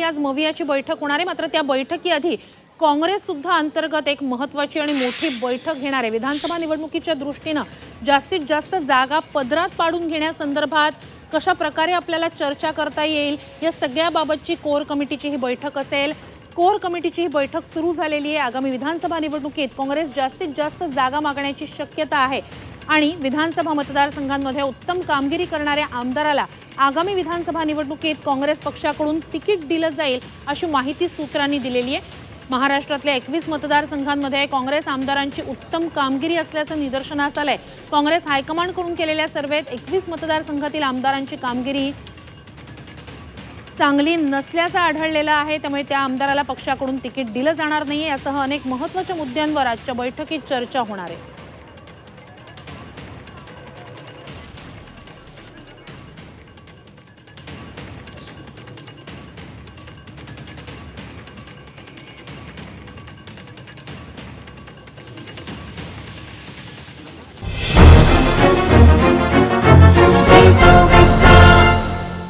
आज मवियाची बैठक होणार आहे। मात्र त्या बैठकीआधी काँग्रेस सुद्धा अंतर्गत एक महत्त्वाची आणि मोठी बैठक घेणार आहे। विधानसभा निवडणुकीच्या दृष्टीने जास्तीत जास्त जागा पदरात पाडून घेण्यासंदर्भात कशा प्रकारे आपल्याला चर्चा करता येईल या सगळ्याबाबतची कोर कमिटीची ही बैठक असेल। कोर कमिटीची ही बैठक सुरू झालेली आहे। आगामी विधानसभा निवडणुकीत काँग्रेस जास्तीत जास्त जागा मागण्याची शक्यता आहे आणि विधानसभा मतदारसंघांमध्ये उत्तम कामगिरी करणाऱ्या आमदाराला आगामी विधानसभा निवडणुकीत काँग्रेस पक्षाकडून तिकीट दिलं जाईल अशी माहिती सूत्रांनी दिलेली आहे। महाराष्ट्रातल्या 21 मतदारसंघांमध्ये काँग्रेस आमदारांची उत्तम कामगिरी असल्याचं निदर्शनास आलंय। काँग्रेस हायकमांडकडून केलेल्या सर्वेत 21 मतदारसंघातील आमदारांची कामगिरी चांगली नसल्याचं आढळलेलं आहे। त्यामुळे त्या आमदाराला पक्षाकडून तिकीट दिलं जाणार नाहीये। यासह अनेक महत्त्वाच्या मुद्द्यांवर आजच्या बैठकीत चर्चा होणार आहे।